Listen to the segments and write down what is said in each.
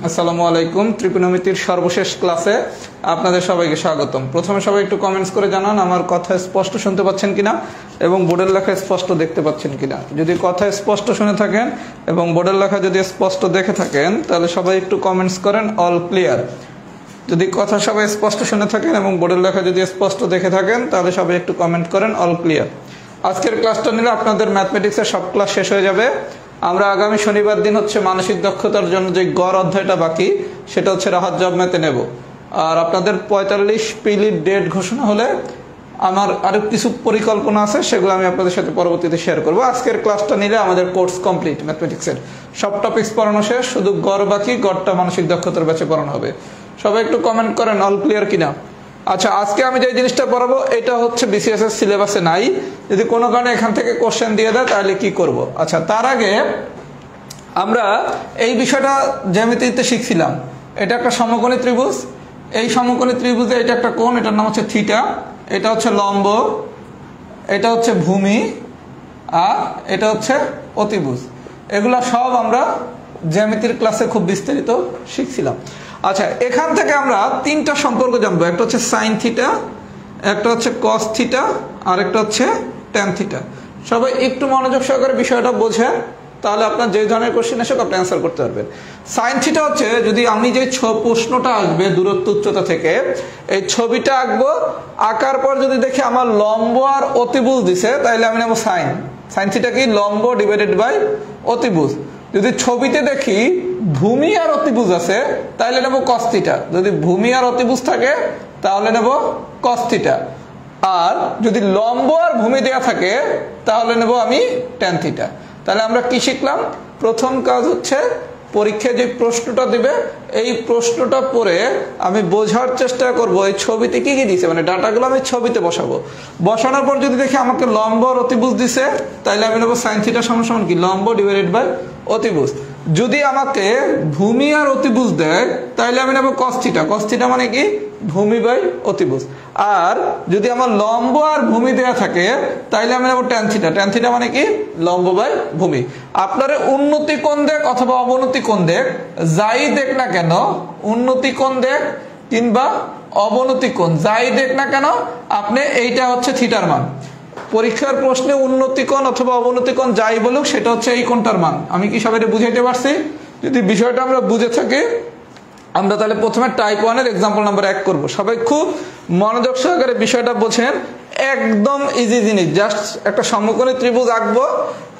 আসসালামু আলাইকুম। ত্রিকোণমিতির সর্বশেষ ক্লাসে আপনাদের সবাইকে স্বাগতম। প্রথমে সবাই একটু কমেন্টস করে জানান আমার কথা স্পষ্ট শুনতে পাচ্ছেন কিনা এবং বোর্ডের লেখা স্পষ্ট দেখতে পাচ্ছেন কিনা। যদি কথা স্পষ্ট শুনে থাকেন এবং বোর্ডের লেখা যদি স্পষ্ট দেখে থাকেন তাহলে সবাই একটু কমেন্টস করেন অল ক্লিয়ার। যদি কথা সবাই স্পষ্ট শুনে থাকেন এবং বোর্ডের লেখা যদি স্পষ্ট দেখে থাকেন তাহলে সবাই একটু কমেন্ট করেন অল ক্লিয়ার। আজকের ক্লাসটা নিলে আপনাদের ম্যাথমেটিক্সের সব ক্লাস শেষ হয়ে যাবে। আমরা আগামী শনিবার দিন হচ্ছে মানসিক দক্ষতার জন্য যে গড় অধ্যায়টা বাকি সেটা হচ্ছে রাহাত জব ম্যাথে নেব। আর আপনাদের 45 পিলির ডেট ঘোষণা হলে আমার আরো কিছু পরিকল্পনা আছে, সেগুলো আমি আপনাদের সাথে পরবর্তীতে শেয়ার করব। আজকের ক্লাসটা নিলে আমাদের কোর্স কমপ্লিট, ম্যাথমেটিক্সের সব টপিকস পড়ানো শেষ, শুধু গড় বাকি। গড়টা মানসিক দক্ষতার ব্যাচে পড়ানো হবে। সবাই একটু কমেন্ট করেন অল ক্লিয়ার কিনা। আচ্ছা, আজকে আমি যে জিনিসটা পড়াবো এটা হচ্ছে বিসিএস এর সিলেবাসে নাই। যদি কোনো কারণে এখান থেকে কোশ্চেন দিয়ে দেয় তাহলে কি করব। আচ্ছা, তার আগে আমরা এই বিষয়টা জ্যামিতিতে শিখছিলাম। এটা একটা সমকোণী ত্রিভুজ। এই সমকোণী ত্রিভুজে এটা একটা কোণ, এটার নাম হচ্ছে থিটা। এটা হচ্ছে লম্ব, এটা হচ্ছে ভূমি, আর এটা হচ্ছে অতিভুজ। এগুলা সব আমরা জ্যামিতির ক্লাসে খুব বিস্তারিত শিখছিলাম। আচ্ছা, এখান থেকে আমরা তিনটা সম্পর্ক জানবো। একটা হচ্ছে সাইন থিটা, একটা হচ্ছে কস থিটা, আর একটা হচ্ছে ট্যান থিটা। সবাই একটু মনোযোগ সহকারে বিষয়টা বোঝেন, তাহলে আপনার যে ধরনের কোশ্চেন আসে আপনি অ্যান্সার করতে পারবেন। সাইন থিটা হচ্ছে, যদি আমি যে প্রশ্নটা আসবে দূরত্ব উচ্চতা থেকে, এই ছবিটা আঁকবো। আঁকার পর যদি দেখি আমার লম্ব আর অতিভুজ দিছে তাহলে আমি নেবো সাইন। সাইন থিটা কি? লম্ব ডিভাইডেড বাই অতিভুজ। যদি ছবিতে দেখি ভূমি আর অতিভুজ আছে তাহলে নেব কস থিটা। যদি ভূমি আর অতিভুজ থাকে তাহলে নেব কস থিটা। আর যদি লম্ব আর ভূমি দেয়া থাকে তাহলে নেব আমি ট্যান থিটা। তাহলে আমরা কি শিখলাম? প্রথম কাজ হচ্ছে পরীক্ষায় যে প্রশ্নটা দিবে এই প্রশ্নটা পড়ে আমি বোঝার চেষ্টা করব এই ছবিতে কি কি দিছে, মানে ডাটাগুলো আমি ছবিতে বসাবো। বসানোর পর যদি দেখি আমাকে লম্ব আর অতিভুজ দিছে তাহলে আমি নেবো সাইন থিটা সমান সমান কি? লম্ব ডিভাইডেড বাই অতিভুজ। যদি আমাকে ভূমি আর অতিভুজ দেয় তাহলে আমি নেবো কস থিটা। কস থিটা মানে কি? ভূমি বাই অতিভুজ। আর যদি আমার লম্ব আর ভূমি দেয়া থাকে তাইলে আমি নেবো ট্যান থিটা। ট্যান থিটা মানে কি? লম্ব বাই ভূমি। আপনার উন্নতি কোণ দেখ অথবা অবনতি কোণ দেখ, যাই দেখ না কেন, উন্নতি কোণ দেখ কিংবা অবনতি কোণ যাই দেখ না কেন, আপনি এইটা হচ্ছে থিটার মান। পরীক্ষার প্রশ্নে উন্নতি কোণ অথবা অবনতি কোণ যাই বলুক সেটা হচ্ছে এই কোণটার মান। আমি কি সবাই বুঝাইতে পারছি? যদি বিষয়টা আমরা বুঝে থাকি আমরা তাহলে প্রথমে টাইপ 1 এর এক্সাম্পল নাম্বার 1 করব। সবাই খুব মনোযোগ সহকারে বিষয়টা বোঝেন। একদম ইজি জিনিস, জাস্ট একটা সমকোণী ত্রিভুজ আঁকবো,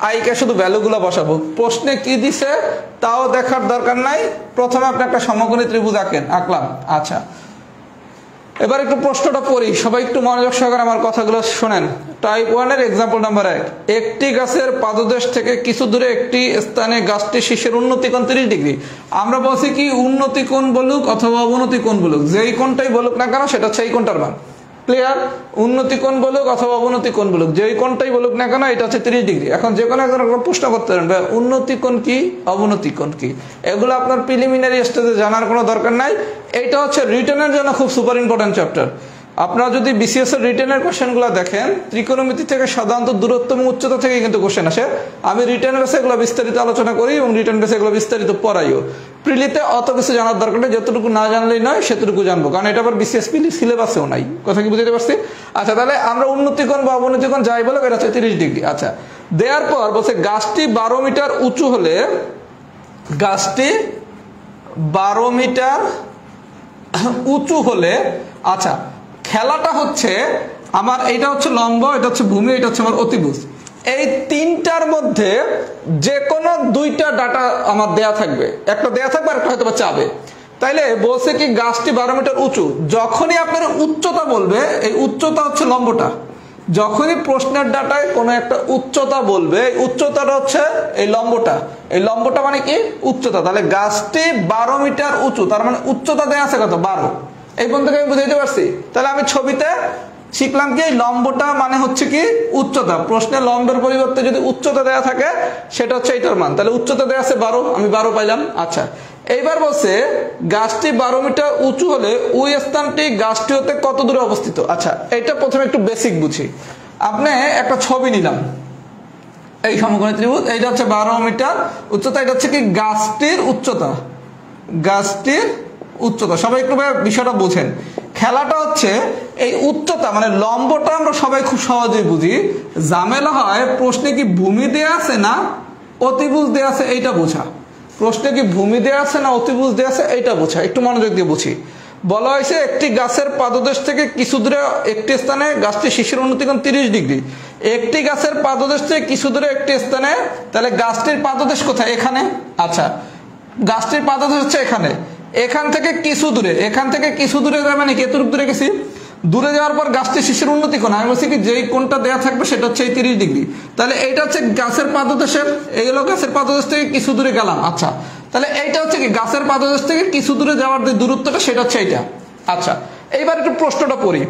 আইকে শুধু ভ্যালুগুলো বসাবো। প্রশ্নে কি দিছে তাও দেখার দরকার নাই, প্রথমে আপনি একটা সমকোণী ত্রিভুজ আঁকলাম। আচ্ছা, এবার একটু প্রশ্নটা পড়ি, সবাই একটু মনোযোগ সহকারে আমার কথাগুলো শোনেন। টাইপ 1 এর এক্সাম্পল নাম্বার 1, একটি গাছের পাদদেশ থেকে কিছু দূরে একটি স্থানে গাছটি শীর্ষের উন্নতি কোণ 30 ডিগ্রি। আমরা বলছি কি উন্নতি কোণ বলুক অথবা অবনতি কোণ বলুক, যেই কোণটাই বলুক না কেন সেটা হচ্ছে এই কোণটার মান। ক্লিয়ার? উন্নতি কোণ বলুক অথবা অবনতি কোণ বলুক, যেই কোণটাই বলুক না কেন এটা হচ্ছে 30 ডিগ্রি। এখন যে কোনো একজন প্রশ্ন করতে পারেন ভাই উন্নতি কোণ কি অবনতি কোণ কি, এগুলো আপনার প্রিলিমিনারি স্টেজে জানার কোনো দরকার নাই। এটা হচ্ছে রিটেনের জন্য খুব সুপার ইম্পর্টেন্ট চ্যাপ্টার। আপনারা যদি বিসিএস এর রিটেনের কোশ্চেনগুলো দেখেন, ত্রিকোণমিতি থেকে সাধারণত দূরত্ব এবং উচ্চতা থেকে কিন্তু কোশ্চেন আসে। আমি রিটেন বেসে এগুলো বিস্তারিত আলোচনা করি এবং রিটেন বেসে এগুলো বিস্তারিত পড়াইও। প্রিলিতে অত কিছু জানার দরকার নেই, যতটুকু না জানলেই নয় সেতটুকু জানবো, কারণ এটা আবার বিসিএস প্রিলি সিলেবাসেও নাই। কথা কি বুঝতে পারছি? আচ্ছা, তাহলে আমরা উন্নতি কোণ বা অবনতি কোণ যাই বলো এটা হচ্ছে 30 ডিগ্রি। আচ্ছা, দেওয়ার পর বলছে গাছটি 12 মিটার উঁচু হলে, গাছটি 12 মিটার উঁচু হলে, আচ্ছা খেলাটা হচ্ছে আমার এইটা হচ্ছে লম্ব, এটা হচ্ছে ভূমি, এটা হচ্ছে আমার অতিভুজ। এই তিনটার মধ্যে যে কোনো দুইটা ডাটা আমার দেয়া থাকবে, একটা দেয়া থাকবে আর একটা হয়তো বা চাবে। তাইলে বলছে কি গাছটি 12 মিটার উঁচু, যখনই আপনার উচ্চতা বলবে, এই উচ্চতা হচ্ছে লম্বটা। যখনই প্রশ্নের ডাটায় কোনো একটা উচ্চতা বলবে, এই উচ্চতাটা হচ্ছে এই লম্বটা। এই লম্বটা মানে কি? উচ্চতা। তাহলে গাছটি 12 মিটার উঁচু, তার মানে উচ্চতা দেয়া আছে কত? 12। এই পর্যন্ত আমি বুঝাইতে পারছি? তাহলে আমি ছবিতে শিখলাম কি লম্বটা মানে হচ্ছে কি উচ্চতা, প্রশ্নে লম্বের পরিবর্তে যদি উচ্চতা দেওয়া থাকে সেটা হচ্ছে এইটার মান, তাহলে উচ্চতা দেওয়া আছে 12, আমি 12 পাইলাম। আচ্ছা এইবার বলছে গাছটি 12 মিটার উঁচু হলে ওই স্থানটি গাছটি হতে কত দূরে অবস্থিত। আচ্ছা এটা প্রথমে একটু বেসিক বুঝি। আপনি একটা ছবি নিলাম, এই সমকোণী ত্রিভুজ, এইটা হচ্ছে 12 মিটার উচ্চতা, এটা হচ্ছে কি গাছটির উচ্চতা, গাছটির উচ্চতা। সবাই একটু বিষয়টা বুঝেন, খেলাটা হচ্ছে এই উচ্চতা মানে লম্বটা আমরা সবাই খুব সহজেই বুঝি, ঝামেলা হয় প্রশ্নে কি ভূমি দেয়া আছে না অতিভুজ দেয়া আছে এইটা বোঝা। প্রশ্নে কি ভূমি দেয়া আছে না অতিভুজ দেয়া আছে এইটা বোঝা, একটু মনোযোগ দিয়ে বুঝি। বলা হয়েছে একটি গাছের পাদদেশ থেকে কিছু দূরে একটি স্থানে গাছটি শিশির উন্নতি কোণ 30 ডিগ্রি। একটি গাছের পাদদেশ থেকে কিছু দূরে একটি স্থানে, তাহলে গাছটির পাদদেশ কোথায়? এখানে। আচ্ছা গাছটির পাদদেশ হচ্ছে এখানে, এখান থেকে কিছু দূরে, এখান থেকে কিছু দূরে যাবে মানে কি এতটুকু দূরে গেছি, দূরে যাওয়ার পর গাছটি শিশির উন্নতি কোণ আমি বলছি কি যেই কোণটা দেয়া থাকবে সেটা হচ্ছে 30 ডিগ্রি। তাহলে এইটা হচ্ছে গাছের পাদদেশের, এই হলো গাছের পাদদেশ থেকে কিছু দূরে গেলাম। আচ্ছা তাহলে এইটা হচ্ছে কি গাছের পাদদেশ থেকে কিছু দূরে যাওয়ার যে দূরত্বটা সেটা হচ্ছে এইটা। আচ্ছা এইবার একটু প্রশ্নটা পড়ি,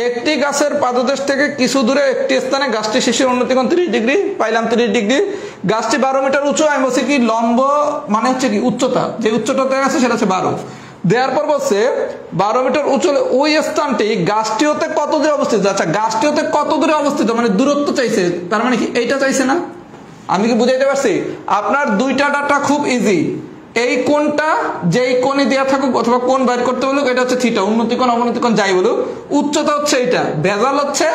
একটি গাছের পাদদেশ থেকে কিছু দূরে একটি স্থানে গাছটি শিশির উন্নতি কোণ 30 ডিগ্রি পাইলাম, 30 ডিগ্রি। গাছটি 12 মিটার উঁচু, আমি বলছি কি লম্ব মানে হচ্ছে কি উচ্চতা, যে উচ্চতা দেওয়া আছে সেটা হচ্ছে 12। দেওয়ার পর বলছে 12 মিটার উঁচু হলে ওই স্থানটি গাছটি হতে কত দূরে অবস্থিত। আচ্ছা গাছটি হতে কত দূরে অবস্থিত মানে দূরত্ব চাইছে, তার মানে কি এইটা চাইছে না? আমি কি বুঝাইতে পারছি? আপনার দুইটা ডাটা খুব ইজি, এই কোণটা যেই কোণে দেওয়া থাকুক অথবা কোণ বাইর করতে বলুক এটা হচ্ছে থিটা, উন্নতি কোণ অবনতি কোণ যাই বলুক, উচ্চতা হচ্ছে এইটা, ভেজাল হচ্ছে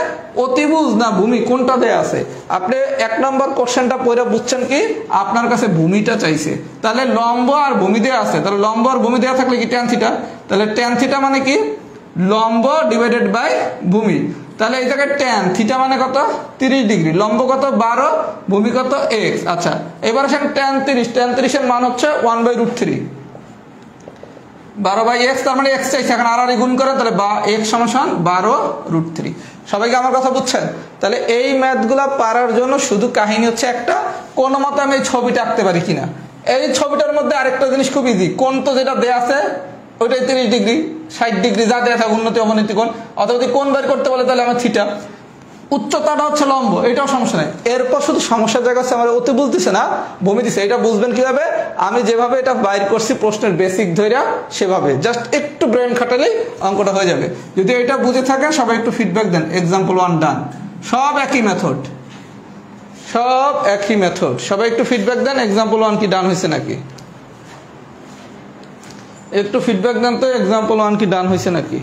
অতিভুজ না ভূমি কোনটা দেয়া আছে। আপনি 1 নম্বর কোশ্চেনটা পড়ে বুঝছেন কি আপনার কাছে ভূমিটা চাইছে, তাহলে লম্ব আর ভূমি দেয়া আছে, তাহলে লম্ব আর ভূমি দেয়া থাকলে কি ট্যান থিটা, তাহলে ট্যান থিটা মানে কি লম্ব ডিভাইডেড বাই ভূমি, তাহলে এই জায়গায় ট্যান থিটা মানে কত 30 ডিগ্রি, লম্ব কত 12, ভূমি কত x। আচ্ছা এবার আসেন ট্যান 30, ট্যান 30 এর মান হচ্ছে 1/√3, 12/x, তার মানে x চাইছে, এখন আর গুণ করেন তাহলে x সমান 12√3। সবাইকে আমার কথা বুঝছেন? তাহলে এই ম্যাথগুলা পারার জন্য শুধু কাহিনী হচ্ছে একটা, কোন মতে আমি এই ছবিটা আঁকতে পারি কিনা। এই ছবিটার মধ্যে আরেকটা জিনিস খুব ইজি, কোণ তো যেটা দেয়া আছে ওইটাই 30 ডিগ্রি 60 ডিগ্রি যা দেয়া থাকে উন্নতি অবনতি কোণ, অথবা যদি কোণ বের করতে বলে তাহলে আমার থিটা, উচ্চতাটা হচ্ছে লম্ব, এটাও সমস্যা নেই। এরপর শুধু সমস্যার জায়গা হচ্ছে আমার অতি বুঝতেছে না ভূমি দিছে, এটা বুঝবেন কিভাবে? আমি যেভাবে এটা বাইর করছি প্রশ্নের বেসিক ধইরা সেভাবে জাস্ট একটু ব্রেন খাটালেই অঙ্কটা হয়ে যাবে। যদি এটা বুঝে থাকেন সবাই একটু ফিডব্যাক দেন। এক্সাম্পল 1 ডান, সব একই মেথড, সব একই মেথড, সবাই একটু ফিডব্যাক দেন। এক্সাম্পল 1 কি ডান হয়েছে নাকি? একটু ফিডব্যাক দেন তো, এক্সাম্পল 1 কি ডান হয়েছে নাকি?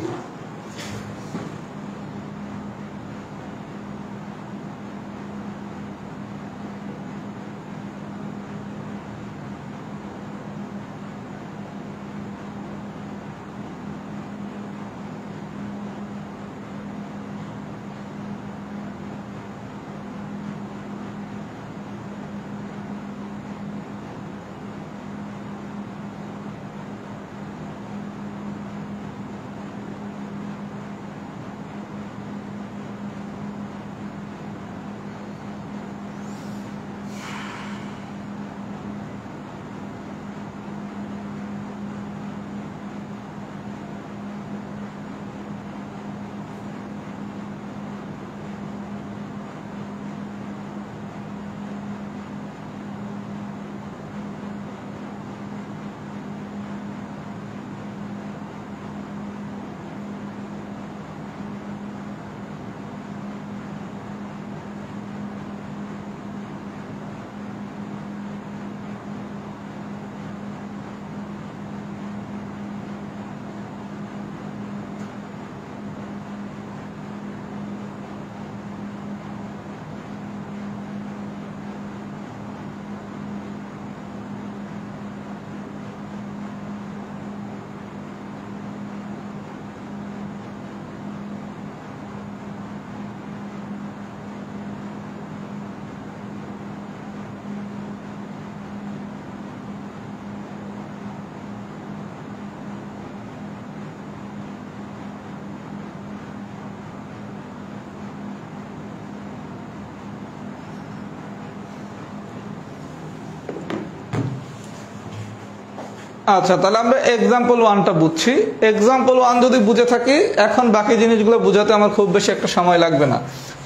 আচ্ছা, তাহলে আমরা এক্সাম্পল 1টা বুঝছি। এক্সাম্পল 1 যদি বুঝে থাকি, এখন বাকি জিনিসগুলো বোঝাতে আমার খুব বেশি একটা সময় লাগবে না।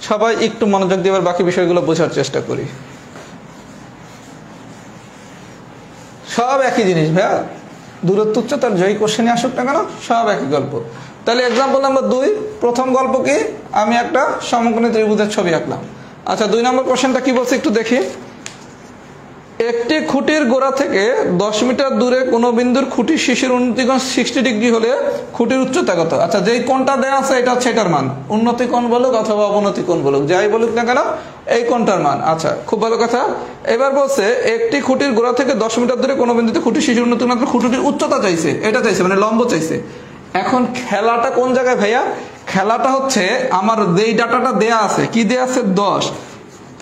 সবাই একটু মনোযোগ দিয়ে বাকি বিষয়গুলো বোঝার চেষ্টা করি। সব একই জিনিস ভাইয়া, দূরত্ব উচ্চতার যেই কোশ্চেনে আসুক না কেন সব একই গল্প। তাহলে এক্সাম্পল নাম্বার 2, প্রথম গল্প কি, আমি একটা সমকোণী ত্রিভুজের ছবি আঁকলাম। আচ্ছা, 2 নম্বর কোশ্চেনটা কি বলছে একটু দেখি। একটি খুঁটির গোড়া থেকে 10 মিটার দূরে কোনো বিন্দুর খুঁটির শীর্ষের উন্নতি কোণ 60 ডিগ্রি হলে খুঁটির উচ্চতা কত? আচ্ছা, যেই কোণটা দেওয়া আছে এটা হচ্ছে এটার মান, উন্নতি কোণ বলুক অথবা অবনতি কোণ বলুক, যাই বলুক না কেন এই কোণটার মান। আচ্ছা, খুব ভালো কথা। এবার বলছে একটি খুঁটির গোড়া থেকে 10 মিটার দূরে কোনো বিন্দুতে খুঁটির শীর্ষের উন্নতি কোণ, খুঁটির উচ্চতা চাইছে, এটা চাইছে মানে লম্ব চাইছে। এখন খেলাটা কোন জায়গায় ভাইয়া? খেলাটা হচ্ছে আমার যেই ডাটাটা দেয়া আছে, কি দেয়া আছে 10,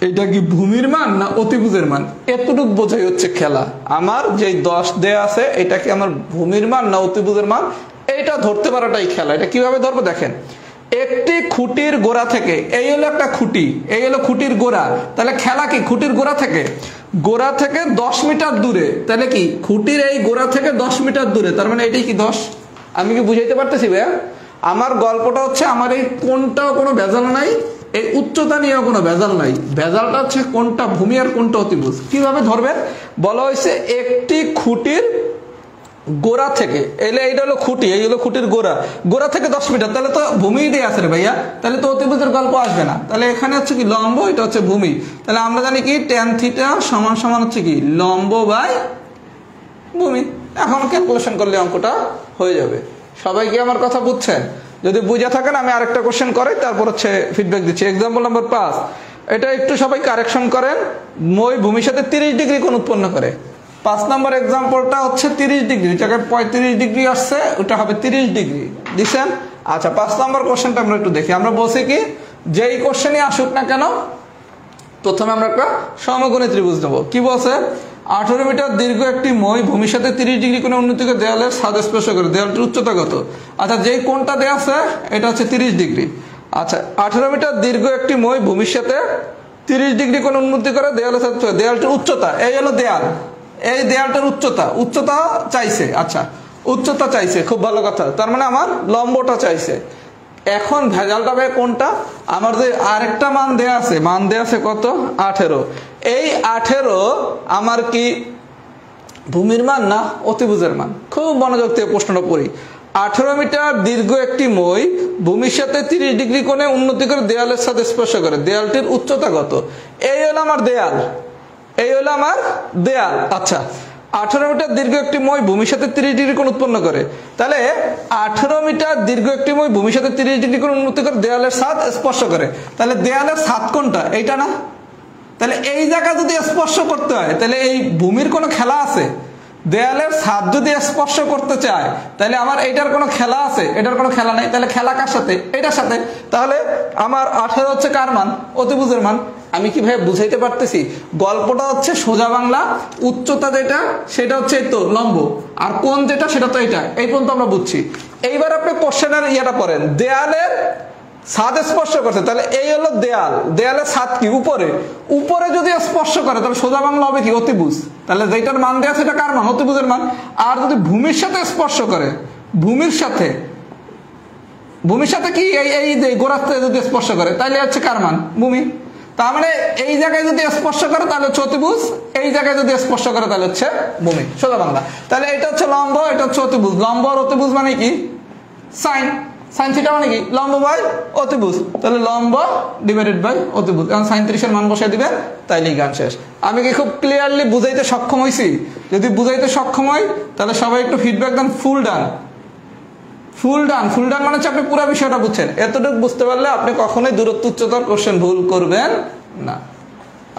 এটা কি ভূমির মান না অতিভুজের মান? এতটুকু বোঝাই হচ্ছে খেলা। আমার যে 10 দেয়া আছে এটা কি আমার ভূমির মান না অতিভুজের মান, এইটা ধরতে পারাটাই খেলা। এটা কিভাবে ধরবো দেখেন, একটি খুঁটির গোড়া থেকে, এই হলো একটা খুঁটি, এই হলো খুঁটির গোড়া, তাহলে খেলা কি খুঁটির গোড়া থেকে 10 মিটার দূরে, তাহলে কি খুঁটির এই গোড়া থেকে 10 মিটার দূরে, তার মানে এটাই কি 10। আমি কি বুঝাইতে পারতেছি ভাইয়া? আমার গল্পটা হচ্ছে আমার এই কোনটাও কোনো ভেজাল নাই, এই উচ্চতা নিয়েও কোনো ভেজাল নাই, ভেজালটা হচ্ছে কোনটা ভূমি আর কোনটা অতিভুজ। কিভাবে ধরবেন বলা হয়েছে, একটি খুঁটির গোড়া থেকে, এইটা হলো খুঁটি, এই হলো খুঁটির গোড়া থেকে 10 মিটার, তাহলে তো ভূমি দিয়ে আছে রে ভাইয়া, তাহলে তো অতিভুজের গল্প আসবে না। তাহলে এখানে হচ্ছে কি লম্ব, এটা হচ্ছে ভূমি। তাহলে আমরা জানি কি tan থিটা সমান সমান হচ্ছে কি লম্ব বাই ভূমি। এখন ক্যালকুলেশন করলে অঙ্কটা হয়ে যাবে। সবাই কি আমার কথা বুঝছেন? যদি বুঝে থাকেন আমি আরেকটা কোশ্চেন করাই, তারপর হচ্ছে ফিডব্যাক দিচ্ছি। এক্সাম্পল নাম্বার 5, এটা একটু সবাই কারেকশন করেন। মই ভূমির সাথে 30 ডিগ্রি কোণ উৎপন্ন করে। 5 নম্বর এক্সাম্পলটা হচ্ছে 30 ডিগ্রি, জায়গায় 35 ডিগ্রি আসছে, ওটা হবে 30 ডিগ্রি দিচ্ছেন। আচ্ছা, 5 নম্বর কোশ্চেনটা আমরা একটু দেখি। আমরা বলছি কি যেই কোশ্চেনই আসুক না কেন প্রথমে আমরা একটা সমকোণী ত্রিভুজ নেব। কি বলছে, 18 মিটার দীর্ঘ একটি মই ভূমির সাথে 30 ডিগ্রি কোণে উন্নতি করে দেওয়ালের ছাদ স্পর্শ করে, দেওয়ালটির উচ্চতা কত? আচ্ছা, যেই কোণটা দেওয়া আছে এটা হচ্ছে 30 ডিগ্রি। আচ্ছা, 18 মিটার দীর্ঘ একটি মই ভূমির সাথে 30 ডিগ্রি কোণে উন্নতি করে দেওয়ালের ছাদ, দেওয়ালটির উচ্চতা, এই হলো দেয়াল, এই দেয়ালটার উচ্চতা চাইছে। আচ্ছা, উচ্চতা চাইছে, খুব ভালো কথা, তার মানে আমার লম্বটা চাইছে। এখন ভেজালটা ভাই কোনটা, আমার যে আরেকটা মান দেয়া আছে কত 18, এই 18 আমার কি ভূমির মান না অতিভুজের মান? খুব মনোযোগ দিয়ে প্রশ্নটা পড়ি। 18 মিটার দীর্ঘ একটি মই ভূমির সাথে 30 ডিগ্রি কোণে উন্নতি করে দেয়ালের সাথে স্পর্শ করে, দেয়ালটির উচ্চতা কত? এই হলো আমার দেয়াল, এই হলো আমার দেয়াল। আচ্ছা, 18 মিটার দীর্ঘ একটি মই ভূমির সাথে 30 ডিগ্রি কোণ উৎপন্ন করে, তাহলে 18 মিটার দীর্ঘ একটি মই ভূমির সাথে 30 ডিগ্রি কোণ উন্নতি করে দেয়ালের ছাদ স্পর্শ করে, তাহলে দেয়ালের ছাদ কোনটা? এইটা না? তাহলে এই জায়গা যদি স্পর্শ করতে হয় তাহলে এই ভূমির কোনো খেলা আছে? দেয়ালের ছাদ যদি স্পর্শ করতে চায় তাহলে আমার এইটার কোনো খেলা আছে? এটার কোনো খেলা নাই। তাহলে খেলা কার সাথে? এটার সাথে। তাহলে আমার 18 হচ্ছে কার মান? অতিভুজের মান। আমি কি ভাই বুঝাইতে পারতেছি? গল্পটা হচ্ছে সোজা বাংলা, উচ্চতা যেটা সেটা হচ্ছে এই তো লম্ব, আর কোণ যেটা সেটা তো এটা। এই পর্যন্ত আমরা বুঝছি। এইবার আপনি কোশ্চেনের ইয়েটা পড়েন, দেয়ালের ছাদ স্পর্শ করছে, তাহলে এই হলো দেয়াল, দেয়ালের ছাদ কি উপরে যদি স্পর্শ করে তাহলে সোজা বাংলা হবে কি অতিভুজ। তাহলে যেটার মান দেয়া সেটা কার মান? অতিভুজের মান। আর যদি ভূমির সাথে স্পর্শ করে, ভূমির সাথে কি এই যে গোড়াতে যদি স্পর্শ করে তাহলে হচ্ছে কার মান? ভূমি। তার মানে এই জায়গায় যদি স্পর্শ করে তাহলে হচ্ছে অতিভুজ, এই জায়গায় যদি স্পর্শ করে তাহলে হচ্ছে ভূমি, সোজা বাংলা। তাহলে এটা হচ্ছে লম্ব, এটা হচ্ছে অতিভুজ। লম্ব আর অতিভুজ মানে কি? সাইন থিটা মানে কি? লম্ব বাই অতিভুজ। তাহলে লম্ব ডিভাইডেড বাই অতিভুজ। এখন সাইন 30 এর মান বসিয়ে দিবেন, তাইলেই গান শেষ। আমি কি খুব ক্লিয়ারলি বুঝাইতে সক্ষম হইছি? যদি বুঝাইতে সক্ষম হই তাহলে সবাই একটু ফিডব্যাক দেন। ফুল ডান মানে হচ্ছে আপনি পুরো বিষয়টা বুঝছেন। এতটুকু বুঝতে পারলে আপনি কখনোই দূরত্ব উচ্চতার কোশ্চেন ভুল করবেন না।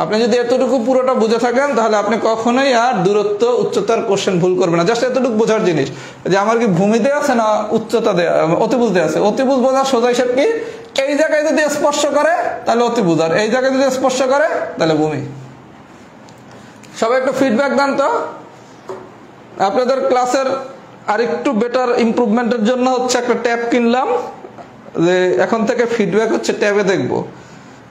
আপনি যদি এতটুকু পুরোটা বুঝে থাকেন তাহলে আপনি কখনোই আর দূরত্ব উচ্চতার কোশ্চেন ভুল করবেন না। জাস্ট এতটুকু বোঝার জিনিস যে আমার কি ভূমি দেয়া আছে না উচ্চতা দেয়া, অতিভুজ দেয়া আছে। অতিভুজ বোঝার সোজা হিসাব কি? এই জায়গায় যদি স্পর্শ করে তাহলে অতিভুজ, আর এই জায়গায় যদি স্পর্শ করে তাহলে ভূমি। সবাই একটু ফিডব্যাক দেন তো। আপনাদের ক্লাসের আরেকটু বেটার ইমপ্রুভমেন্টের জন্য হচ্ছে একটা ট্যাব কিনলাম, যে এখন থেকে ফিডব্যাক হচ্ছে ট্যাবে দেখবো।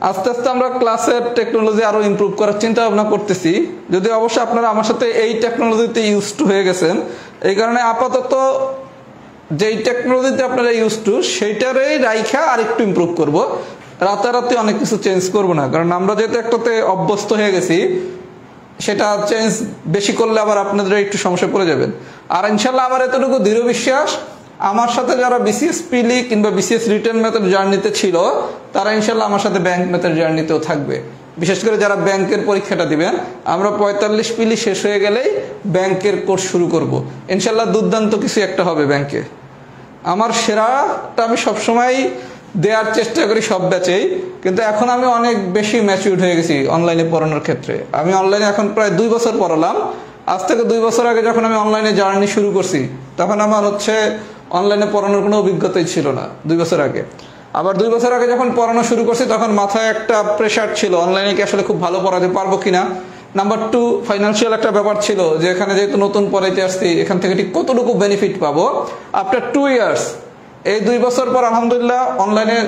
আস্তে আস্তে আমরা ক্লাসের টেকনোলজি আরো ইমপ্রুভ করার চিন্তা ভাবনা করতেছি, যদি অবশ্যই আপনারা আমার সাথে এই টেকনোলজিতে ইউজ টু হয়ে গেছেন, এই কারণে আপাতত যেই টেকনোলজিতে আপনারা ইউজ টু সেইটারই রাইখা আর একটু ইমপ্রুভ করব, রাতারাতি অনেক কিছু চেঞ্জ করব না, কারণ আমরা যেহেতু একটাতে অভ্যস্ত হয়ে গেছি, সেটা চেঞ্জ বেশি করলে আবার আপনাদের একটু সমস্যা পড়ে যাবেন। আর ইনশাল্লাহ আমার এতটুকু দৃঢ় বিশ্বাস, আমার সাথে যারা বিসিএস পিলি কিংবা বিসিএস রিটার্ন মেথড জার্নিতে ছিল, তারা ইনশাল্লাহ আমার সাথে ব্যাংক মেথড জার্নিতেও থাকবে। বিশেষ করে যারা ব্যাংকের পরীক্ষাটা দিবেন, আমরা 45 পিলি শেষ হয়ে গেলেই ব্যাংকের কোর্স শুরু করব। ইনশাল্লাহ দুর্দান্ত কিছু একটা হবে ব্যাংকে। আমার সেরাটা আমি সবসময় দেওয়ার চেষ্টা করি সব ব্যাচেই, কিন্তু এখন আমি অনেক বেশি ম্যাচিউরড হয়ে গেছি অনলাইনে পড়ানোর ক্ষেত্রে। আমি অনলাইনে এখন প্রায় 2 বছর পড়ালাম। আজ থেকে 2 বছর আগে যখন আমি অনলাইনে জার্নি শুরু করছি, তখন আমার অনলাইনে পড়ানোর কোনো অভিজ্ঞতাই ছিল না 2 বছর আগে। আবার 2 বছর আগে যখন পড়ানো শুরু করছি, তখন মাথায় একটা প্রেশার ছিল অনলাইনে কি আসলে খুব ভালো পড়াতে পারবো কিনা। নাম্বার 2, ফাইন্যান্সিয়াল একটা ব্যাপার ছিল যে এখানে যেহেতু নতুন পড়াইতে আসছি, এখান থেকে ঠিক কতটুকু বেনিফিট পাবো। আফটার 2 ইয়ার্স, এই 2 বছর পর আলহামদুলিল্লাহ অনলাইনে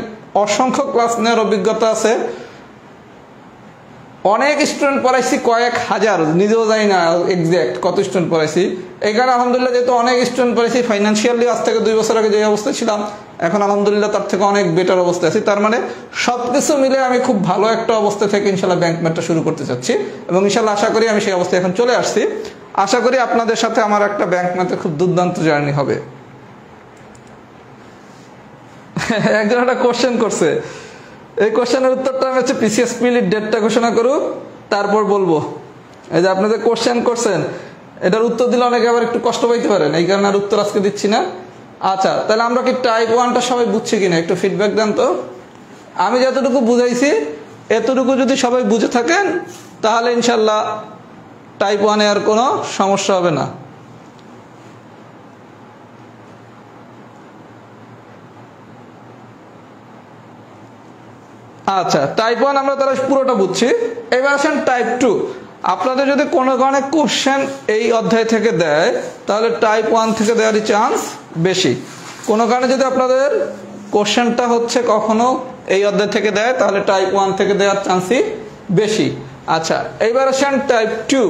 অসংখ্য ক্লাস নেওয়ার অভিজ্ঞতা আছে। অনেক স্টুডেন্ট পড়াইছি, কয়েক হাজার, নিজেও জানি না এক্সাক্ট কত স্টুডেন্ট পড়াইছি। এখানে আলহামদুলিল্লাহ যেহেতু অনেক স্টুডেন্ট পড়াইছি, ফাইন্যান্সিয়ালি আজ থেকে 2 বছর আগে যে অবস্থায় ছিলাম, এখন আলহামদুলিল্লাহ তার থেকে অনেক বেটার অবস্থায় আছি। তার মানে সবকিছু মিলে আমি খুব ভালো একটা অবস্থা থেকে ইনশাল্লাহ ব্যাংক ম্যাথটা শুরু করতে চাচ্ছি, এবং ইনশাল্লাহ আশা করি আমি সেই অবস্থায় এখন চলে আসছি। আশা করি আপনাদের সাথে আমার একটা ব্যাংক ম্যাথে খুব দুর্দান্ত জার্নি হবে। একজন একটা কোশ্চেন করছে, এই কোশ্চেনের উত্তরটা আমি পিসিএস পিলির ডেটটা ঘোষণা করুক, তারপর বলবো। এই যে আপনাদের কোশ্চেন করছেন, এটার উত্তর দিলে অনেকে আবার একটু কষ্ট পাইতে পারেন, এই কারণে আর উত্তর আজকে দিচ্ছি না। আচ্ছা, তাহলে আমরা কি টাইপ 1টা সবাই বুঝছি কিনা একটু ফিডব্যাক দেন তো। আমি যতটুকু বুঝাইছি এতটুকু যদি সবাই বুঝে থাকেন, তাহলে ইনশাল্লাহ টাইপ 1-এ আর কোনো সমস্যা হবে না। আচ্ছা, টাইপ 1 আমরা তারা পুরোটা বুঝছি। এবার আসেন টাইপ 2। আপনাদের যদি কোনো ধরনের কোশ্চেন এই অধ্যায় থেকে দেয়, তাহলে টাইপ 1 থেকে দেওয়ারই চান্স বেশি। কোনো কারণে যদি আপনাদের কোশ্চেনটা কখনো এই অধ্যায় থেকে দেয়, তাহলে টাইপ 1 থেকে দেওয়ার চান্সই বেশি। আচ্ছা, এইবার আসেন টাইপ 2।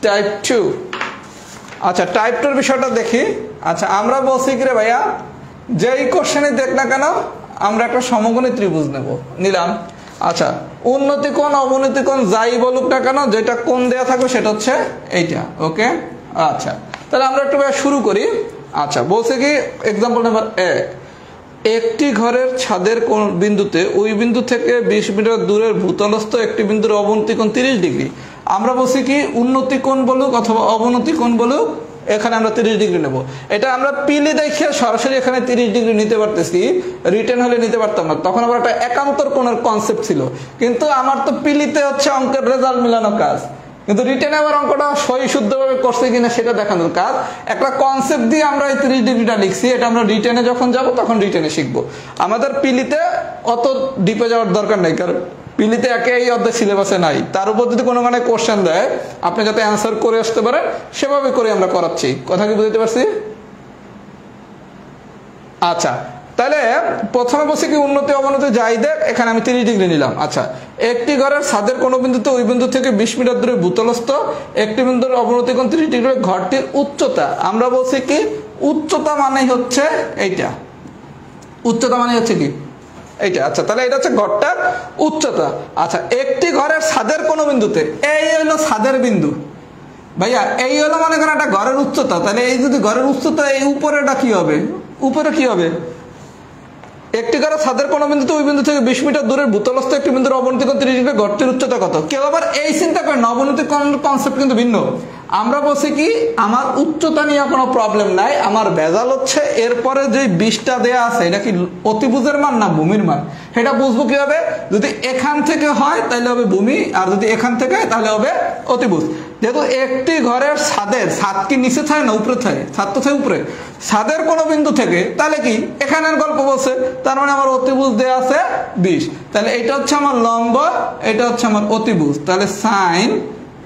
টাইপ 2, আচ্ছা টাইপ 2 এর বিষয়টা দেখি। আচ্ছা, আমরা বলছি কি রে ভাইয়া, যেই কোশ্চেনে দেখ না কেন আমরা একটা সমকোণী ত্রিভুজ নিলাম। আচ্ছা, উন্নতি কোণ অবনতি কোণ যাই বলুক না কেন, যেটা কোণ দেয়া থাকবে সেটা হচ্ছে এইটা। ওকে, আচ্ছা তাহলে আমরা একটু শুরু করি। আচ্ছা, বলছে কি এক্সাম্পল নাম্বার 1, একটি ঘরের ছাদের কোণ বিন্দুতে ওই বিন্দু থেকে 20 মিটার দূরের ভূতলস্থ একটি বিন্দুর অবনতি কোণ 30 ডিগ্রি। আমরা বলছি কি উন্নতি কোণ বলুক অথবা অবনতি কোণ বলুক, এখানে আমরা 30 ডিগ্রি নেব। এটা আমরা পিলি দেখে সরাসরি এখানে 30 ডিগ্রি নিতে পারতেছি, রিটেন হলে নিতে পারতাম না, তখন আবার একটা একান্তর কোণের কনসেপ্ট ছিল। কিন্তু আমার তো পিলিতে অঙ্কের রেজাল্ট মিলানো কাজ, কিন্তু রিটেনে আবার অঙ্কটা সহি শুদ্ধভাবে করছে কিনা সেটা দেখানোর কাজ। একটা কনসেপ্ট দিয়ে আমরা এই 30 ডিগ্রিটা লিখছি, এটা আমরা রিটেনে যখন যাব তখন রিটেনে শিখবো। আমাদের পিলিতে অত ডিপে যাওয়ার দরকার নেই, কারণ পিলিতে এই অধ্যায় সিলেবাসে নাই। তার উপর যদি কোনো মানে কোশ্চেন দেয়, আপনি যাতে অ্যান্সার করে আসতে পারেন সেভাবে করে আমরা করাচ্ছি। কথা কি বুঝতে পারছি? আচ্ছা, তাহলে প্রথমে বলছি কি উন্নতি অবনতি যাই দেখ, এখানে আমি 30 ডিগ্রি নিলাম। আচ্ছা, একটি ঘরের ছাদের কোন বিন্দুতে ওই বিন্দু থেকে 20 মিটার দূরে ভূতলস্থ একটি বিন্দুর অবনতি কোণ 30 ডিগ্রি, ঘরটির উচ্চতা। আমরা বলছি কি উচ্চতা মানে হচ্ছে এইটা, উচ্চতা মানে হচ্ছে কি এইটা। আচ্ছা, তাহলে এটা হচ্ছে ঘরটার উচ্চতা। আচ্ছা, একটি ঘরের ছাদের কোন বিন্দুতে, এই হলো ছাদের বিন্দু ভাইয়া, এই হলো মানে একটা ঘরের উচ্চতা। তাহলে এই যদি ঘরের উচ্চতা, এই উপরেটা কি হবে, উপরে কি হবে, একটি ঘরের ছাদের কোন বিন্দুতে ওই বিন্দু থেকে 20 মিটার দূরের ভূতলস্থ একটি বিন্দুর অবনতি কোণ 30 ডিগ্রি, ঘরটির উচ্চতা কত। কেউ আবার এই চিন্তা করেন অবনতি কোণ কনসেপ্ট কিন্তু ভিন্ন। আমরা বলছি কি আমার উচ্চতা নিয়ে কোনো প্রবলেম নাই, আমার ভেজাল হচ্ছে এরপরে যে 20টা দেয়া আছে এটা কি অতিভুজের মান না ভূমির মান, সেটা বুঝবো কিভাবে। যদি এখান থেকে হয় তাহলে হবে ভূমি, আর যদি এখান থেকে হয় তাহলে হবে অতিভুজ। যেহেতু একটি ঘরের ছাদ কি নিচে থাকে না উপরে থাকে, ছাদ তো থাকে উপরে, ছাদের কোনো বিন্দু থেকে, তাহলে কি এখানের গল্প বলছে, তার মানে আমার অতিভুজ দেয়া আছে 20। তাহলে এটা হচ্ছে আমার লম্ব, এটা হচ্ছে আমার অতিভুজ। তাহলে সাইন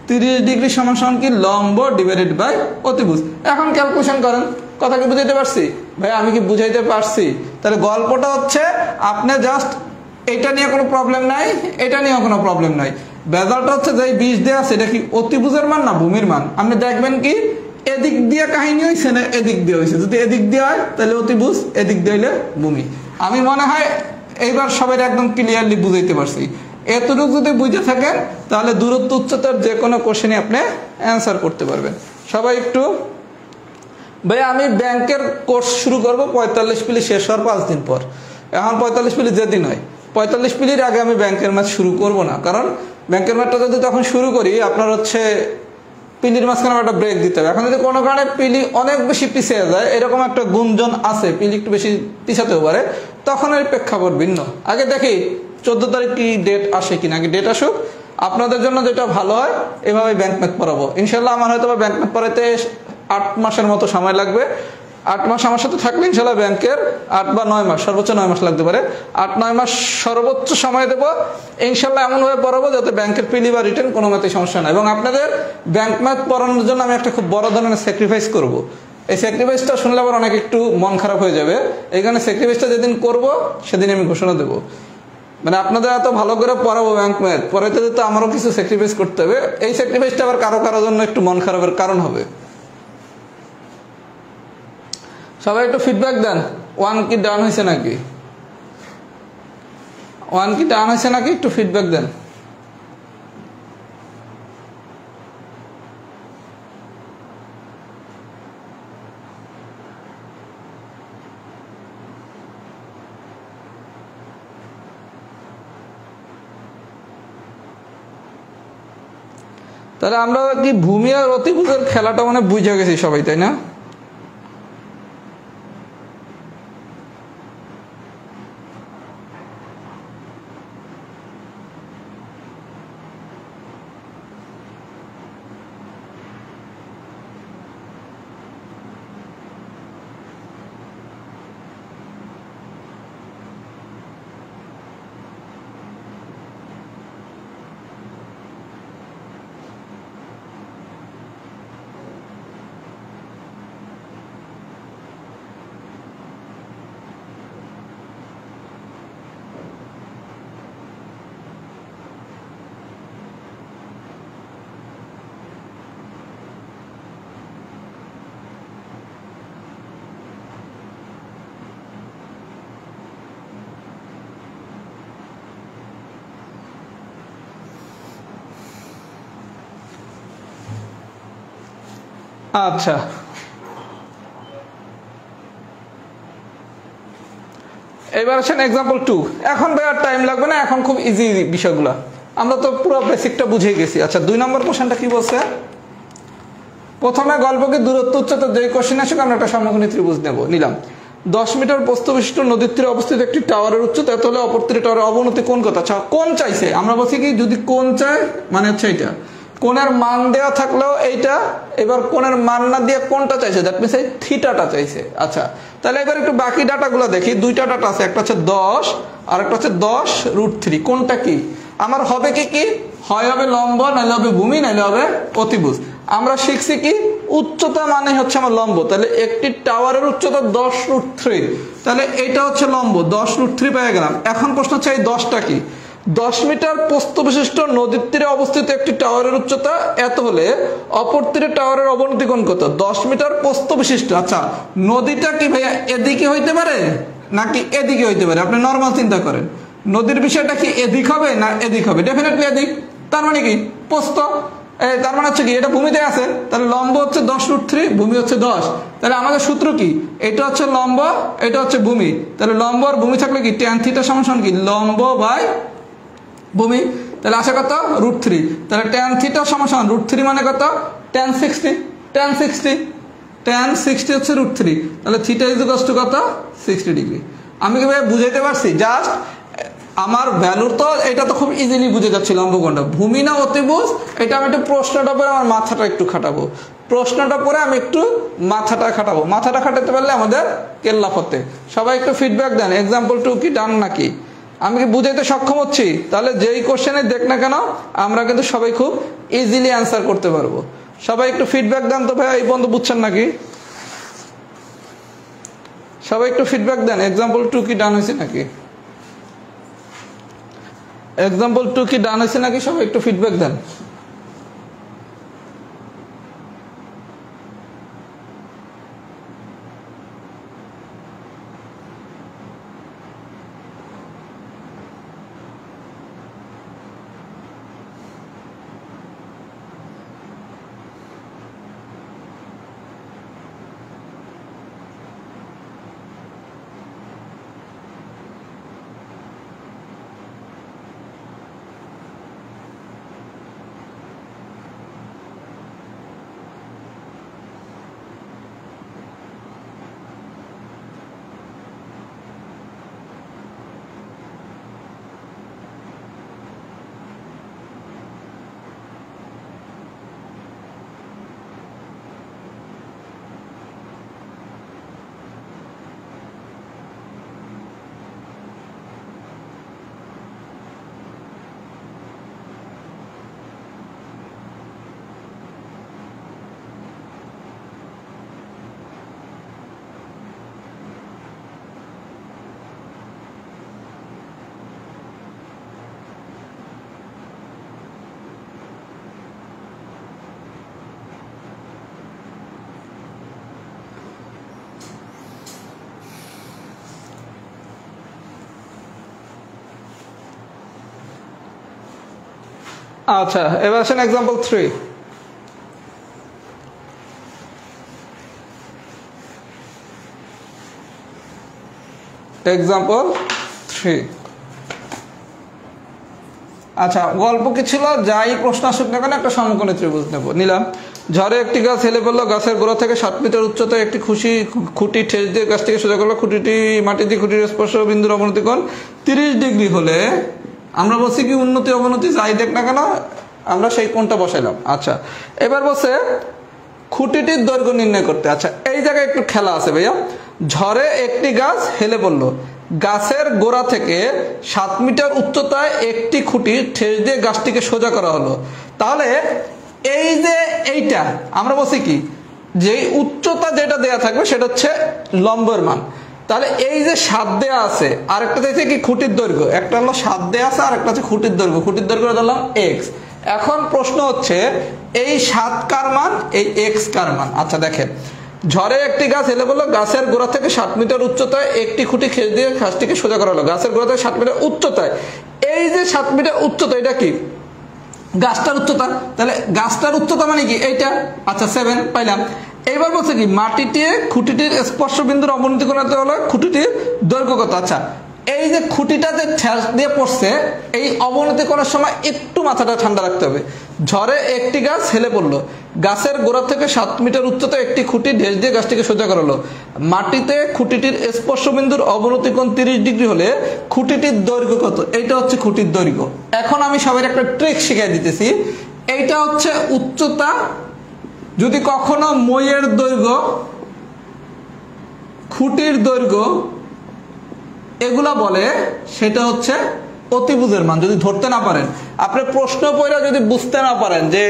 30 ডিগ্রি সমান কি লম্ব ডিভাইডেড বাই অতিভুজ। এখন ক্যালকুলেশন করেন কথা কি বুঝাইতে পারছি ভাই? আমি কি বুঝাইতে পারছি? তাহলে গল্পটা হচ্ছে আপনি জাস্ট এটা নিয়ে কোনো প্রবলেম নাই, এটা নিয়ে কোনো প্রবলেম নাই। বেজালটা হচ্ছে যে 20 দেওয়া আছে এটা কি অতিভুজের মান না ভূমির মান? আপনি দেখবেন কি এদিক দিয়ে কাহিনী হয়েছে না এদিক দিয়ে হয়েছে। যদি এদিক দিয়ে হয় তাহলে অতিভুজ, এদিক দিয়ে হইলে ভূমি। আমি মনে হয় এইবার সবাই একদম ক্লিয়ারলি বুঝাইতে পারছি। এতটুকু যদি বুঝে থাকেন তাহলে দূরত্ব উচ্চতার যে কোনো কোশ্চেনে আপনি অ্যান্সার করতে পারবেন। সবাই একটু ভাই আমি ব্যাংকের কোর্স শুরু করবো 45 পিলি শেষ হওয়ার 5 দিন পর। এখন 45 পিলি যেদিন হয় 45 পিলির আগে আমি ব্যাংকের ম্যাচ শুরু করব না, কারণ ব্যাংকের ম্যাচটা যদি তখন শুরু করি আপনার হচ্ছে পিলির মাঝখানে একটা ব্রেক দিতে হবে। এখন যদি কোনো কারণে পিলি অনেক বেশি পিছিয়ে যায়, এরকম একটা গুঞ্জন আছে পিলি একটু বেশি পিছাতেও পারে, তখন এর প্রেক্ষাপট ভিন্ন। আগে দেখি 14 তারিখ কি ডেট আসে কিনা, আগে ডেট আসুক। আপনাদের জন্য যেটা ভালো হয় এভাবে ব্যাংক ম্যাথ পড়াবো ইনশাল্লাহ। আমার হয়তো ব্যাংক ম্যাথ পড়াইতে 8 মাসের মতো সময় লাগবে। 8 মাস আমার সাথে থাকলে ইনশাল্লাহ ব্যাংকের 8 বা 9 মাস, সর্বোচ্চ 9 মাস লাগতে পারে। 8-9 মাস সর্বোচ্চ সময় দেবো ইনশাল্লাহ। এমনভাবে পড়াবো যাতে ব্যাংকের পিলি বা রিটার্ন কোনো মতে সমস্যা নাই। এবং আপনাদের ব্যাংক ম্যাথ পড়ানোর জন্য আমি একটা খুব বড় ধরনের স্যাক্রিফাইস করব। এই স্যাক্রিফাইসটা শুনলে আবার অনেক একটু মন খারাপ হয়ে যাবে। এইখানে স্যাক্রিফাইসটা যেদিন করব সেদিন আমি ঘোষণা দেবো। মানে আপনাদের এত ভালো করে পড়াবো ব্যাংক ম্যাথ, পড়াইতে যেতে আমারও কিছু স্যাক্রিফাইস করতে হবে। এই স্যাক্রিফাইসটা আবার কারো কারোর জন্য একটু মন খারাপের কারণ হবে। সবাই একটু ফিডব্যাক দেন, 1 কি ডান হয়েছে নাকি? 1 কি ডান হয়েছে নাকি? একটু ফিডব্যাক দেন। তাহলে আমরা কি ভূমি আর অতিভুজের খেলাটা মানে বুঝে গেছি সবাই, তাই না? আচ্ছা, এবার আসেন এক্সাম্পল 2। এখন ভাই আর টাইম লাগবে না, এখন খুব ইজি বিষয়গুলো আমরা তো পুরো বেসিকটা বুঝে গেছি। আচ্ছা 2 নম্বর কোশ্চেনটা কি বলছে? প্রথমে গল্পকে দূরত্ব উচ্চতা যেই কোশ্চেন আসুক আমরা একটা সমকোণী ত্রিভুজ নিলাম। 10 মিটার প্রস্থ বিশিষ্ট নদীর তীরে অবস্থিত একটি টাওয়ারের উচ্চতা এত হলে অপর তীরে টাওয়ারের অবনতি কোণ কত? আচ্ছা কোণ চাইছে, আমরা বলছি কি যদি কোণ চায় মানে হচ্ছে এটা, কোণের মান দেওয়া থাকলেও এইটা, এবার কোণের মান না দিয়ে কোনটা চাইছে, দ্যাট মিনস এই থিটাটা চাইছে। আচ্ছা তাহলে এবার একটু বাকি ডাটাগুলো দেখি। 2টা ডাটা আছে, একটা হচ্ছে 10 আর একটা হচ্ছে 10√3। কোনটা কি আমার হবে? কি হয় হবে লম্ব, নাহলে হবে ভূমি, নাহলে হবে অতিভুজ। আমরা শিখছি কি উচ্চতা মানে হচ্ছে আমার লম্ব, তাহলে একটি টাওয়ারের উচ্চতা 10√3, তাহলে এটা হচ্ছে লম্ব 10√3 পেয়ে গেলাম। এখন প্রশ্ন হচ্ছে এই 10টা কি? 10 মিটার প্রস্থ বিশিষ্ট নদীর তীরে অবস্থিত একটি টাওয়ারের উচ্চতা এত হলে অপর তীরে টাওয়ারের অবনতি কোণ কত? 10 মিটার প্রস্থ বিশিষ্ট। আচ্ছা নদীটা কি ভাইয়া এদিকে হইতে পারে নাকি এদিকে হইতে পারে? আপনি নর্মাল চিন্তা করেন, নদীর বিষয়টা কি এদিক হবে না এদিক হবে? ডেফিনেটলি এদিক। তার মানে কি প্রস্থ, তার মানে হচ্ছে কি এটা ভূমিতে আছে, তাহলে লম্ব হচ্ছে 10√3, ভূমি হচ্ছে 10। তাহলে আমাদের সূত্র কি? এটা হচ্ছে লম্ব, এটা হচ্ছে ভূমি, তাহলে লম্ব আর ভূমি থাকলে কি tan θ সমান কি লম্ব বাই ভূমি। তাহলে আসে কত? √3। তাহলে tan θ সমান √3 মানে কত? tan 60। tan 60 হচ্ছে √3, তাহলে θ ইজ কত? 60 ডিগ্রি। আমি কি ভাই বুঝাইতে পারছি? জাস্ট আমার ভ্যালুর তো এটা তো খুব ইজিলি বুঝে যাচ্ছে লম্ব কোণটা ভূমি না অতিভুজ। এটা আমি একটু প্রশ্নটা পরে আমার মাথাটা একটু খাটাবো, প্রশ্নটা পরে আমি একটু মাথাটা খাটাবো। মাথাটা খাটাতে পারলে আমাদের কেল্লা ফতে। সবাই একটু ফিডব্যাক দেন, এক্সাম্পল 2 কি ডান নাকি? আমি কি বুঝাইতে সক্ষম হচ্ছি? তাহলে যেই কোশ্চেনে দেখ না কেন আমরা কিন্তু সবাই খুব ইজিলি অ্যান্সার করতে পারবো। সবাই একটু ফিডব্যাক দেন তো ভাই, এই বন্ধু বুঝছেন নাকি? সবাই একটু ফিডব্যাক দেন, এক্সাম্পল 2 কি ডান হয়েছে নাকি? এক্সাম্পল 2 কি ডান হয়েছে নাকি? সবাই একটু ফিডব্যাক দেন। আচ্ছা, এবার আসেন এক্সাম্পল 3। এক্সাম্পল 3। আচ্ছা, গল্প কি ছিল? যাই প্রশ্ন আসুক না কেন একটা সমকোণী ত্রিভুজ নেব, নিলাম। ঝড়ে একটি গাছ হেলে পড়লো, গাছের গোড়া থেকে 7 মিটার উচ্চতায় একটি খুঁটি ঠেস দিয়ে গাছটিকে সোজা করলো। খুঁটিটি মাটি দিয়ে খুঁটির স্পর্শ বিন্দুর অবনতি কোণ 30 ডিগ্রি হলে আমরা বলছি কি উন্নতি অবনতি যাই দেখ না কেন আমরা সেই কোণটা বসাইলাম। আচ্ছা, এবার বলছে খুঁটিটির দৈর্ঘ্য নির্ণয় করতে। আচ্ছা, এই জায়গায় একটু খেলা আছে ভাইয়া। ঝড়ে একটি গাছ হেলে পড়লো, গাছের গোড়া থেকে 7 মিটার উচ্চতায় একটি খুঁটি ঠেস দিয়ে গাছটিকে সোজা করা হলো। তাহলে এই যে এইটা আমরা বলছি কি যে উচ্চতা যেটা দেয়া থাকবে সেটা হচ্ছে লম্বের মান। তাহলে এই যে 7 দেয়া আছে আর একটা দেখছে কি খুঁটির দৈর্ঘ্য, একটা হলো 7 দেয়া আছে আর একটা হচ্ছে খুঁটির দৈর্ঘ্য। খুঁটির দৈর্ঘ্য ধরলাম x। এখন প্রশ্ন হচ্ছে এই 7 কার মান, এই x কার মান। আচ্ছা দেখেন, ঝড়ে একটি গাছ হেলে পড়লো, গাছের গোড়া থেকে 7 মিটার উচ্চতায় একটি খুঁটি খেস দিয়ে গাছটিকে সোজা করা হলো। গাছের গোড়া থেকে 7 মিটার উচ্চতায়, এই যে 7 মিটার উচ্চতা এটা কি গাছটার উচ্চতা। তাহলে গাছটার উচ্চতা মানে কি এইটা। আচ্ছা 7 পাইলাম। এইবার বলছে কি মাটিতে খুঁটিটির স্পর্শ বিন্দুর অবনতি কোণ হলো খুঁটিটির দৈর্ঘ্য কত। আচ্ছা, এই যে খুঁটিটা যে ঠেস দিয়ে পড়ছে এই অবনতি কোণের সময় একটু মাথাটা ঠান্ডা রাখতে হবে। ঝড়ে একটি গাছ হেলে পড়লো, গাছের গোড়া থেকে 7 মিটার উচ্চতায় একটি খুঁটি ঢেস দিয়ে গাছটিকে সোজা করালো। মাটিতে খুঁটিটির স্পর্শ বিন্দুর অবনতি কোণ 30 ডিগ্রি হলে খুঁটিটির দৈর্ঘ্য কত। এইটা হচ্ছে খুঁটির দৈর্ঘ্য। এখন আমি সবাই একটা ট্রিক শিখিয়ে দিতেছি। এইটা হচ্ছে উচ্চতা। যদি কখনো মইয়ের দৈর্ঘ্য, খুঁটির দৈর্ঘ্য এগুলা বলে সেটা হচ্ছে অতিভুজের মান। যদি ধরতে না পারেন, আপনি প্রশ্ন পড়া যদি বুঝতে না পারেন যে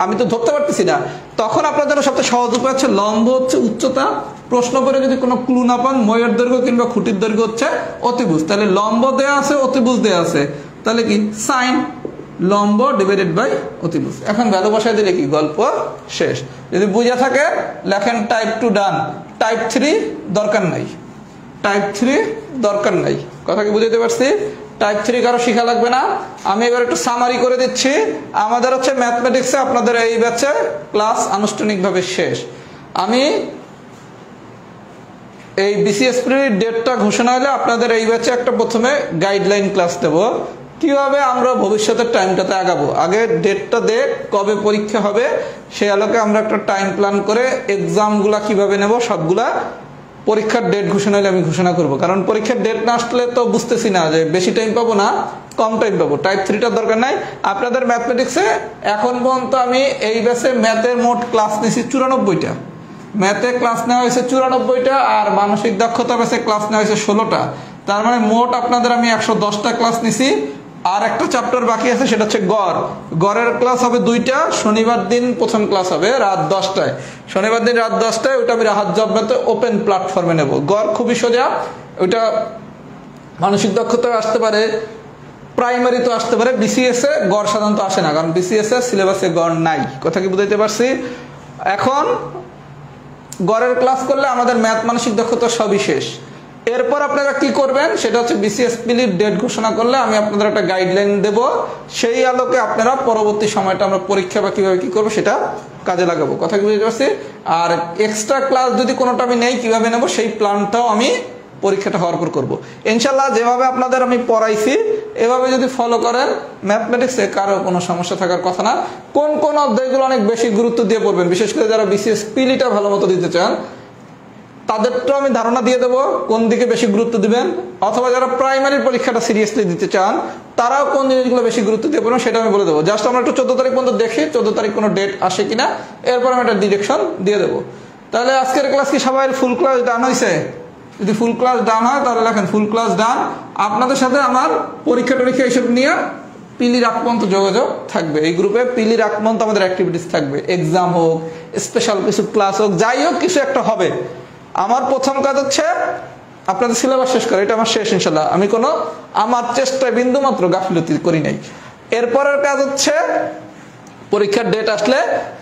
আমি তো ধরতে পারতেছি না, তখন আপনাদের সবচেয়ে সহজ উপায় হচ্ছে লম্ব হচ্ছে উচ্চতা। প্রশ্ন পড়ে যদি কোনো ক্লু না পান, মইয়ের দৈর্ঘ্য কিংবা খুঁটির দৈর্ঘ্য হচ্ছে অতিভুজ। তাহলে লম্ব দেয়া আছে, অতিভুজ দেয়া আছে, তাহলে কি সাইন লম্ব ডিভাইডেড বাই অতিভুজ। এখন ভ্যালু বসাই দিলে কি গল্প শেষ। যদি বুঝা থাকে লেখেন টাইপ 2 ডান, টাইপ 3 দরকার নাই, টাইপ 3 দরকার নাই। কথা কি বুঝাতে পারছি? টাইপ 3 কারো শিখা লাগবে না। আমি এবার একটু সামারি করে দিচ্ছি। আমাদের হচ্ছে ম্যাথমেটিক্সে আপনাদের এই ব্যাচে ক্লাস আনুষ্ঠানিকভাবে শেষ। আমি এই বিসিএস ডেটটা ঘোষণা হলে আপনাদের এই ব্যাচে একটা প্রথমে গাইডলাইন ক্লাস দেব, কিভাবে আমরা ভবিষ্যতের টাইমটাতে আগাবো। আগে ডেটটা দে কবে পরীক্ষা হবে, সেই আলোকে আমরা একটা টাইম প্ল্যান করে এক্সামগুলা কিভাবে নেব সবগুলা পরীক্ষার ডেট ঘোষণা হলে আমি ঘোষণা করব। কারণ পরীক্ষার ডেট না আসলে তো বুঝতেছি না যে বেশি টাইম পাবো না কম টাইম পাবো। টাইপ 3টার দরকার নাই। আপনাদের ম্যাথমেটিক্সে এখন পর্যন্ত আমি এই ব্যাচে ম্যাথের মোট ক্লাস নিয়েছি 94টা। ম্যাথে ক্লাস নেওয়া হয়েছে 94টা, আর মানসিক দক্ষতা ব্যাচে ক্লাস নেওয়া হয়েছে 16টা। তার মানে মোট আপনাদের আমি 110টা ক্লাস নিছি। আর একটা চ্যাপ্টার বাকি আছে, সেটা হচ্ছে গড়। গড়ের ক্লাস হবে 2টা। শনিবার দিন প্রথম ক্লাস হবে রাত 10টায়। শনিবার দিন রাত 10টায় ওটা আমি রাহাত জব ম্যাথে ওপেন প্ল্যাটফর্মে নেব। গড় খুবই সোজা, ওইটা মানসিক দক্ষতায় আসতে পারে, প্রাইমারি তো আসতে পারে। বিসিএস এ গড় সাধারণত আসে না, কারণ বিসিএস এর সিলেবাসে গড় নাই। কথা কি বুঝাইতে পারছি? এখন গড়ের ক্লাস করলে আমাদের ম্যাথ মানসিক দক্ষতা সবই শেষ। এরপর আপনারা কি করবেন সেটা হচ্ছে বিসিএস পিলির ডেট ঘোষণা করলে আমি আপনাদের একটা গাইডলাইন দেব, সেই আলোকে আপনারা পরবর্তী সময়টা আমরা পরীক্ষা বা কিভাবে কি করবো সেটা কাজে লাগাবো। কথা কি বুঝতে পারছি? আর এক্সট্রা ক্লাস যদি কোনোটা আমি নেই কিভাবে নেব সেই প্ল্যানটাও আমি পরীক্ষাটা হওয়ার পর করবো ইনশাল্লাহ। যেভাবে আপনাদের আমি পড়াইছি এভাবে যদি ফলো করেন ম্যাথমেটিক্সে কারো কোনো সমস্যা থাকার কথা না। কোন কোন অধ্যায়গুলো অনেক বেশি গুরুত্ব দিয়ে পড়বেন, বিশেষ করে যারা বিসিএস পিলিটা ভালো মতো দিতে চান তাদেরটাও আমি ধারণা দিয়ে দেবো কোন দিকে বেশি গুরুত্ব দিবেন, অথবা যারা প্রাইমারির পরীক্ষাটা সিরিয়াসলি দিতে চান তারাও কোন জিনিসগুলো বেশি গুরুত্ব দিয়ে পড়বেন সেটা আমি বলে দেবো। জাস্ট আমরা একটু 14 তারিখ পর্যন্ত দেখি 14 তারিখ কোনো ডেট আসে কিনা, এরপর আমি একটা ডিরেকশন দিয়ে দেবো। তাহলে আজকের ক্লাস কি সবাই ফুল ক্লাস ডান হয়েছে? যদি ফুল ক্লাস ডান হয় তাহলে লেখেন ফুল ক্লাস ডান। আপনাদের সাথে আমার পরীক্ষা টরীক্ষা এইসব নিয়ে পিলির আগ পর্যন্ত যোগাযোগ থাকবে। এই গ্রুপে পিলির আগ পর্যন্ত আমাদের অ্যাক্টিভিটিস থাকবে, এক্সাম হোক, স্পেশাল কিছু ক্লাস হোক, যাই হোক কিছু একটা হবে। আমার প্রথম কাজ হচ্ছে আপনাদের সিলেবাস শেষ করা, এটা আমার শেষ ইনশাল্লাহ। আমি কোনো আমার চেষ্টায় বিন্দু মাত্র গাফিলতি করি নাই। এরপরের কাজ হচ্ছে পরীক্ষার ডেট আসলে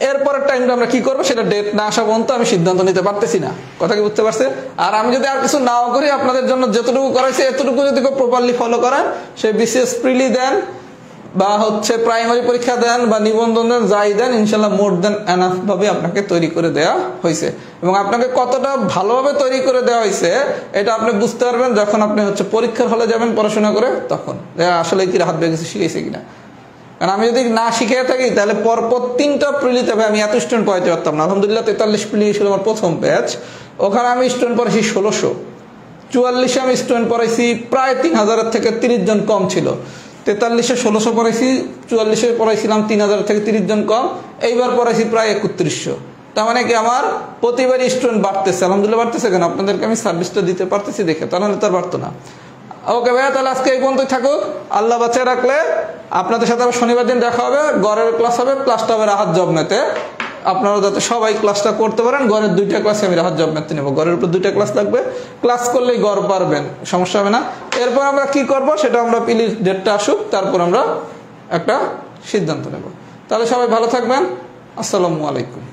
এরপরের টাইমটা আমরা কি করবো সেটা ডেট না আসা পর্যন্ত আমি সিদ্ধান্ত নিতে পারতেছি না। কথা কি বুঝতে পারছেন? আর আমি যদি আর কিছু নাও করি আপনাদের জন্য যতটুকু করাইছি এতটুকু যদি প্রপারলি ফলো করেন, সে বিসিএস প্রিলি দেন বা হচ্ছে প্রাইমারি পরীক্ষা দেন বা নিবন্ধন দেন, যাই দেন ইনশাল্লাহ মোর দেন এনাফ ভাবে আপনাকে তৈরি করে দেওয়া হয়েছে। এবং আপনাকে কতটা ভালোভাবে তৈরি করে দেওয়া হয়েছে এটা আপনি বুঝতে পারবেন যখন আপনি হচ্ছে পরীক্ষার হলে যাবেন পড়াশোনা করে, তখন আসলে কি রাহাত ভাই কিছু শিখেছে কিনা। কারণ আমি যদি না শিখে থাকি তাহলে পরপর 3টা প্রিলিতে আমি এত স্টুডেন্ট পড়াইতে পারতাম না। আলহামদুলিল্লাহ 43 প্রিলি ছিল আমার প্রথম ব্যাচ, ওখানে আমি স্টুডেন্ট পড়াইছি 1600। 44 আমি স্টুডেন্ট পড়াইছি প্রায় 3000 থেকে 30 জন কম ছিল। 43-এ 1600 পড়াইছি, 44-এ পড়াইছিলাম 3000 থেকে 30 জন কম, এইবার পড়াইছি প্রায় 3100। তার মানে কি আমার প্রতিবারই স্টুডেন্ট বাড়তেছে। আলহামদুলিল্লাহ বাড়তেছে কেন? আপনাদেরকে আমি সার্ভিসটা দিতে পারতেছি দেখে, তাহলে তার বাড়তো না। ওকে ভাইয়া, তাহলে আজকে এই পর্যন্তই থাকুক। আল্লাহ বাঁচিয়ে রাখলে আপনাদের সাথে আবার শনিবার দিন দেখা হবে। গড়ের ক্লাস হবে, ক্লাসটা হবে রাহাত জব ম্যাথে। আপনারা যাতে সবাই ক্লাসটা করতে পারেন। গড়ের 2টা ক্লাসে আমি রাহাত জব ম্যাথে নেবো। গড়ের উপর 2টা ক্লাস লাগবে, ক্লাস করলেই গড় পারবেন, সমস্যা হবে না। এরপর আমরা কি করব সেটা আমরা পিলির ডেটটা আসুক, তারপর আমরা একটা সিদ্ধান্ত নেব। তাহলে সবাই ভালো থাকবেন। আসসালামু আলাইকুম।